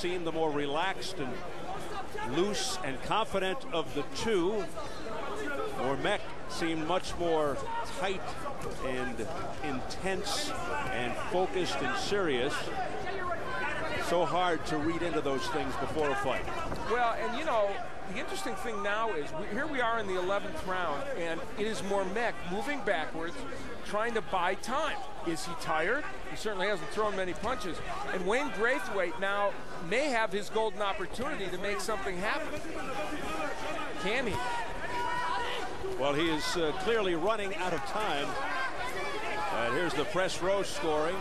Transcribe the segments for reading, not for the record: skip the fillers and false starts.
seemed the more relaxed and loose and confident of the two. Mormeck seemed much more tight and intense and focused and serious. So hard to read into those things before a fight. Well, and you know, the interesting thing now is here we are in the 11th round, and it is Mormeck moving backwards, trying to buy time. Is he tired? He certainly hasn't thrown many punches. And Wayne Braithwaite now may have his golden opportunity to make something happen. Can he? Well, he is clearly running out of time. And here's the press row scoring.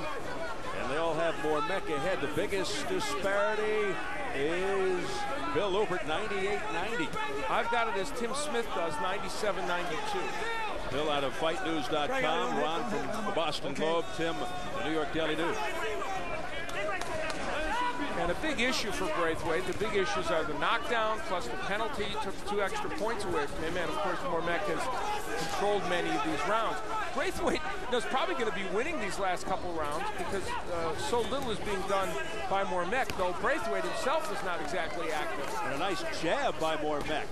And they all have Mormeck ahead. The biggest disparity is Bill Lupert, 98-90. I've got it as Tim Smith does, 97-92. Bill out of FightNews.com, Ron from the Boston Globe, Tim, the New York Daily News. And a big issue for Braithwaite, the big issues are the knockdown plus the penalty. Took 2 extra points away from him, and of course Mormeck has controlled many of these rounds. Braithwaite is probably going to be winning these last couple rounds because so little is being done by Mormeck, though Braithwaite himself is not exactly active. And a nice jab by Mormeck.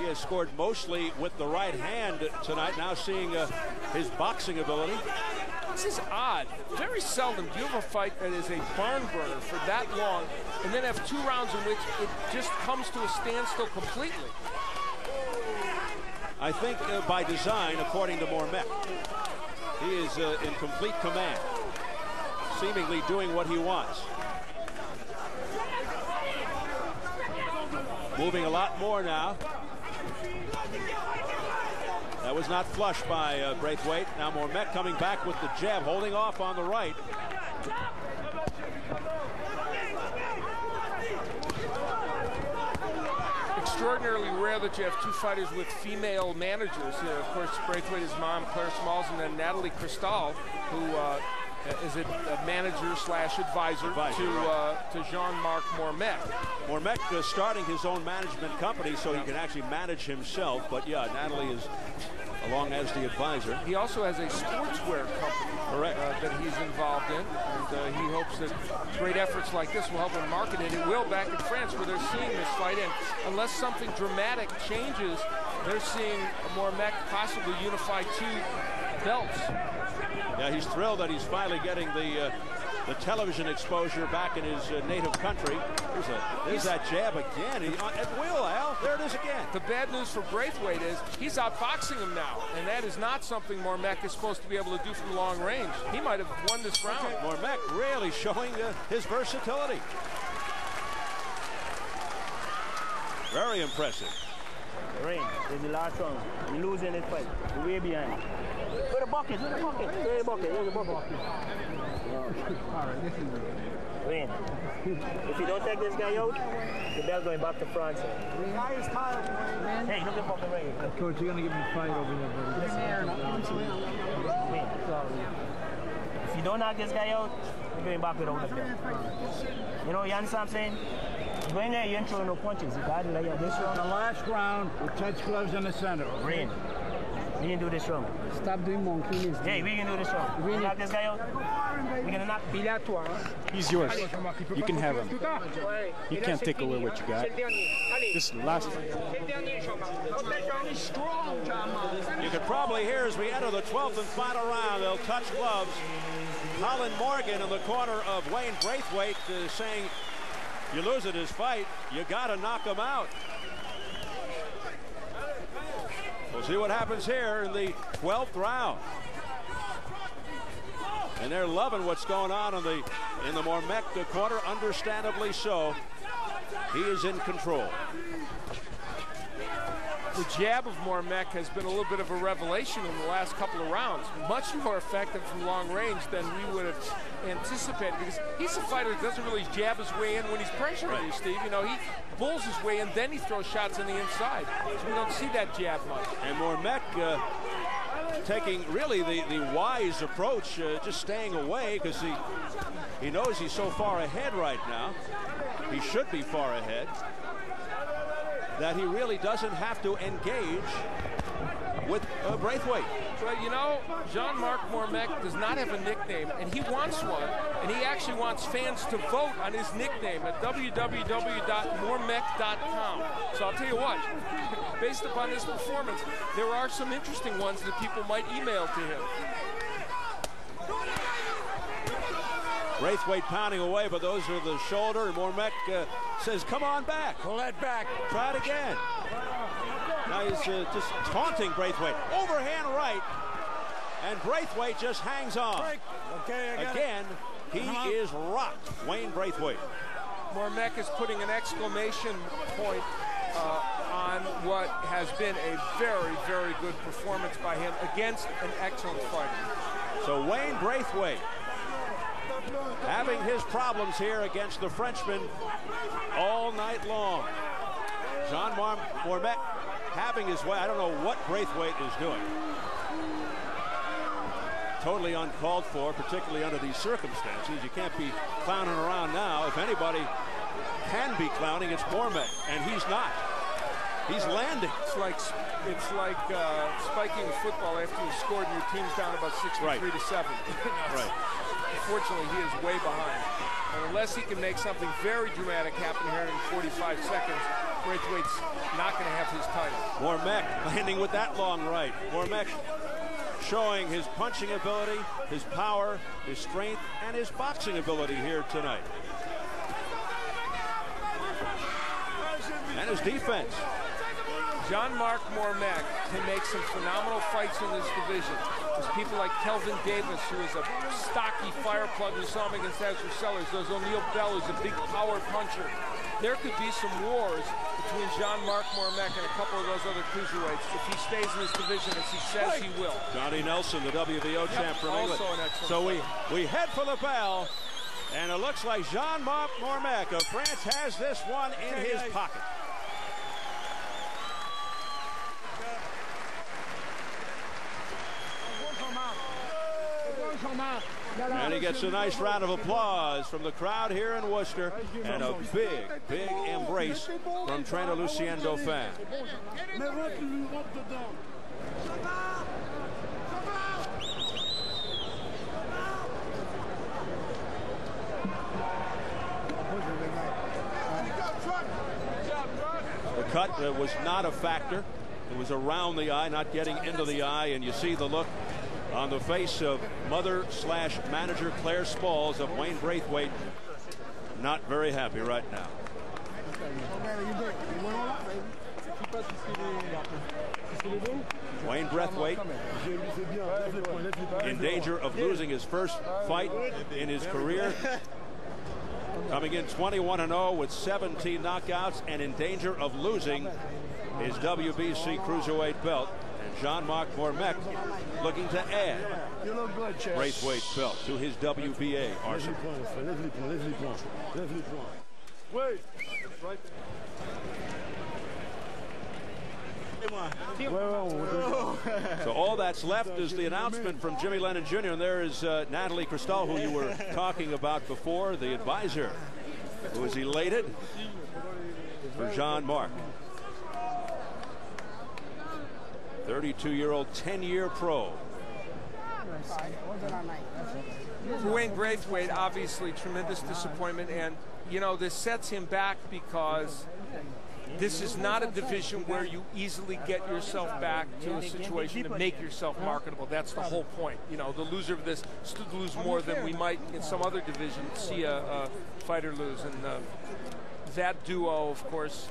He has scored mostly with the right hand tonight, now seeing his boxing ability. This is odd. Very seldom do you have a fight that is a barn burner for that long and then have 2 rounds in which it just comes to a standstill completely. I think by design, according to Mormeck. He is in complete command, seemingly doing what he wants. Moving a lot more now. That was not flush by Braithwaite. Now Mormeck coming back with the jab, holding off on the right. Extraordinarily rare that you have 2 fighters with female managers. Of course, Braithwaite's mom, Claire Smalls, and then Natalie Cristal, who is a manager slash advisor to Jean Marck Mormeck. Mormeck starting his own management company so he can actually manage himself. But yeah, Natalie is along as the advisor. He also has a sportswear company that he's involved in, and he hopes that great efforts like this will help him market it. It will back in France where they're seeing this fight, and unless something dramatic changes, they're seeing Mormeck possibly unify 2 belts. Yeah, he's thrilled that he's finally getting the television exposure back in his native country. There's that jab again. At will, Al. There it is again. The bad news for Braithwaite is he's outboxing him now, and that is not something Mormeck is supposed to be able to do from long range. He might have won this round. Mormeck really showing his versatility. Very impressive. Rain, this is the last round. You're losing this fight. You're way behind. Where the bucket? Where the bucket? Where the bucket? Where's the bucket? All right, this is Rain, if you don't take this guy out, the bell's going back to France. Hey, look at fucking Rain. Coach, you're going to give me a fight over here, buddy. Rain, if you don't knock this guy out, you're going back without the bell. You know, you understand what I'm saying? You go in there, you ain't throwing no punches. You got it like this round. The last round, with touch gloves in the center. Rain, we can do this round. Stop doing monkey. Hey, we can do this round. We knock this guy out. We're gonna knock. He's yours. You can have him. You can't take away what you got. This is the last. You could probably hear as we enter the 12th and final round, they'll touch gloves. Colin Morgan in the corner of Wayne Braithwaite saying, you lose at his fight, you got to knock him out. We'll see what happens here in the 12th round. And they're loving what's going on in the Mormeck corner, understandably so. He is in control. The jab of Mormeck has been a little bit of a revelation in the last couple of rounds. Much more effective from long range than we would have anticipated, because he's a fighter that doesn't really jab his way in when he's pressuring you, Steve. You know, he bulls his way in, then he throws shots on the inside. So we don't see that jab much. And Mormeck taking really the wise approach, just staying away, because he knows he's so far ahead right now. He should be far ahead, that he really doesn't have to engage with Braithwaite. Well, you know, Jean Marck Mormeck does not have a nickname, and he wants one, and he actually wants fans to vote on his nickname at www.mormeck.com. So I'll tell you what, based upon this performance, there are some interesting ones that people might email to him. Braithwaite pounding away, but those are the shoulder, and Mormeck says, come on back. Pull that back. Try it again. Now he's just taunting Braithwaite. Overhand right, and Braithwaite just hangs on. Okay, again, he is rocked, Wayne Braithwaite. Mormeck is putting an exclamation point on what has been a very, very good performance by him against an excellent fighter. So Wayne Braithwaite having his problems here against the Frenchman all night long. Jean Marck Mormeck having his way. I don't know what Braithwaite is doing. Totally uncalled for, particularly under these circumstances. You can't be clowning around now. If anybody can be clowning, it's Mormeck, and he's not. He's landing. It's like spiking a football after you scored and your team's down about 63 to 7. Right. Unfortunately, he is way behind. And unless he can make something very dramatic happen here in 45 seconds, Braithwaite's not going to have his title. Mormeck landing with that long right. Mormeck showing his punching ability, his power, his strength, and his boxing ability here tonight. And his defense. Jean Marck Mormeck can make some phenomenal fights in this division. There's people like Kelvin Davis, who is a stocky fireplug. We saw him against Ezra Sellers. There's O'Neal Bell, who's a big power puncher. There could be some wars between Jean Marck Mormeck and a couple of those other cruiserweights if he stays in this division as he says he will. Johnny Nelson, the WBO champ from England. Also an excellent so we head for the bell, and it looks like Jean Marck Mormeck of France has this one in his pocket. And he gets a nice round of applause from the crowd here in Worcester, and a big, big embrace from trainer Lucien Dauphin. The cut was not a factor. It was around the eye, not getting into the eye, and you see the look on the face of mother/manager Claire Spalls of Wayne Braithwaite. Not very happy right now. Wayne Braithwaite in danger of losing his first fight in his career. Coming in 21-0 with 17 knockouts, and in danger of losing his WBC cruiserweight belt. And Jean Marck Mormeck looking to add Braithwaite's belt to his WBA arsenal. So all that's left is the announcement from Jimmy Lennon Jr. And there is Natalie Cristal, who you were talking about before, the advisor, who is elated for Jean Marck. 32-year-old, 10-year pro. For Wayne Braithwaite, obviously tremendous disappointment, and you know this sets him back because this is not a division where you easily get yourself back to a situation to make yourself marketable. That's the whole point. You know, the loser of this stood to lose more than we might in some other division see a fighter lose, and that duo, of course,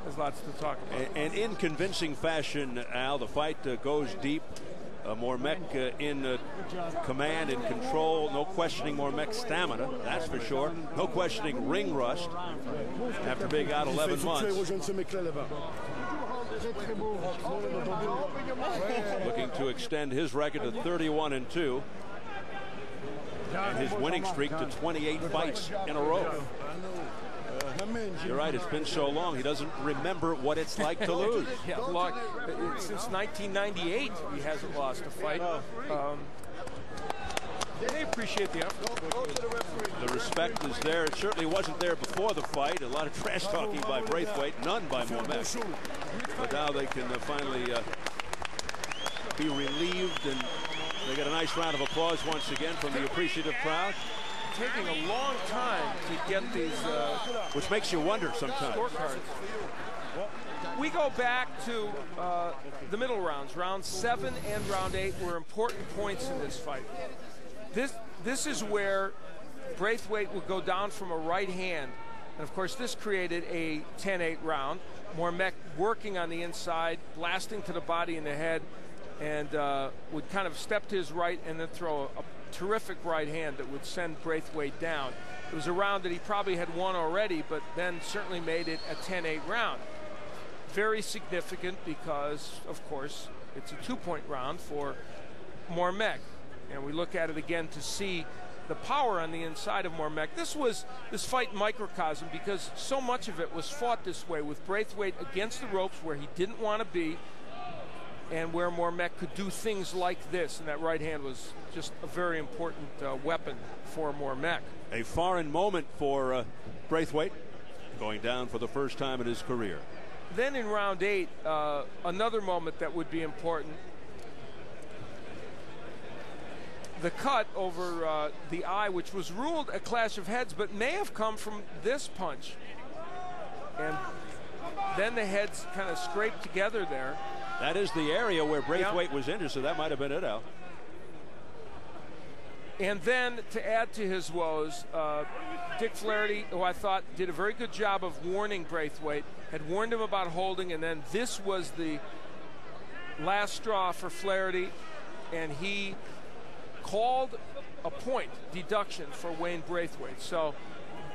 there's lots to talk about. And in convincing fashion, Al, the fight goes deep. Mormeck in command and control. No questioning Mormeck's stamina, that's for sure. No questioning ring rust after being out 11 months. Looking to extend his record to 31-2. And his winning streak to 28 fights in a row. You're right, it's been so long, he doesn't remember what it's like to lose. Yeah, since 1998, he hasn't lost a fight. They appreciate the effort. The respect is there. It certainly wasn't there before the fight. A lot of trash talking by Braithwaite, none by Mormeck. But now they can finally be relieved, and they get a nice round of applause once again from the appreciative crowd. Taking a long time to get these which makes you wonder sometimes. Scorecards. We go back to the middle rounds. Round 7 and round 8 were important points in this fight. This is where Braithwaite would go down from a right hand. And of course, this created a 10-8 round. Mormeck working on the inside, blasting to the body and the head, and would kind of step to his right and then throw a terrific right hand that would send Braithwaite down. It was a round that he probably had won already, but then certainly made it a 10-8 round. Very significant because, of course, it's a 2-point round for Mormeck. And we look at it again to see the power on the inside of Mormeck. This fight microcosm because so much of it was fought this way, with Braithwaite against the ropes where he didn't want to be, and where Mormeck could do things like this, and that right hand was just a very important weapon for Mormeck. A foreign moment for Braithwaite, going down for the first time in his career. Then in round 8, another moment that would be important. The cut over the eye, which was ruled a clash of heads, but may have come from this punch. And then the heads kind of scraped together there. That is the area where Braithwaite was injured, so that might have been it, Al. And then to add to his woes, Dick Flaherty, who I thought did a very good job of warning Braithwaite, had warned him about holding, and then this was the last straw for Flaherty, and he called a point deduction for Wayne Braithwaite. So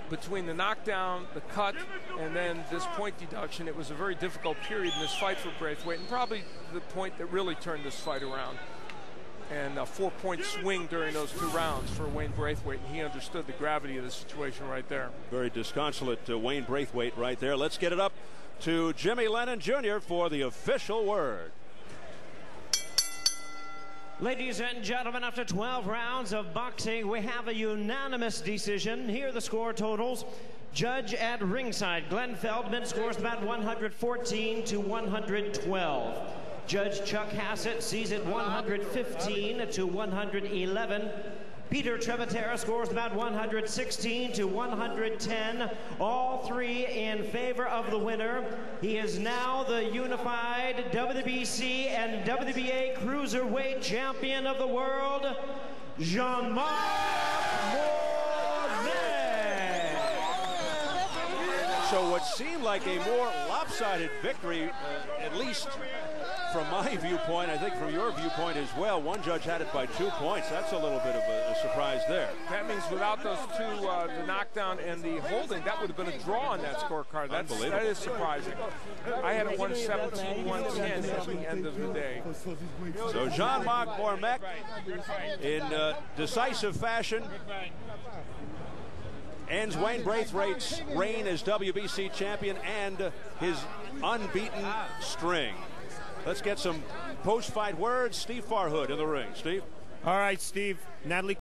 between the knockdown, the cut, and then this point deduction, it was a very difficult period in this fight for Braithwaite, and probably the point that really turned this fight around. And a 4-point swing during those 2 rounds for Wayne Braithwaite, and he understood the gravity of the situation right there. Very disconsolate Wayne Braithwaite right there. Let's get it up to Jimmy Lennon Jr. for the official word. Ladies and gentlemen, after 12 rounds of boxing, we have a unanimous decision. Here are the score totals. Judge at ringside, Glenn Feldman, scores about 114 to 112. Judge Chuck Hassett sees it 115 to 111. Peter Trevatera scores about 116 to 110. All 3 in favor of the winner. He is now the unified WBC and WBA cruiserweight champion of the world, Jean Marck Mormeck. So what seemed like a more lopsided victory, at least from my viewpoint, I think from your viewpoint as well. One judge had it by 2 points. That's a little bit of a surprise there. That means without those 2, the knockdown and the holding, that would have been a draw on that scorecard. That is surprising. I had it 117, 110 at the end of the day. So Jean Marck Mormeck, in decisive fashion, ends Wayne Braithwaite's reign as WBC champion and his unbeaten string. Let's get some post-fight words. Steve Farhood in the ring. Steve? All right, Steve. Natalie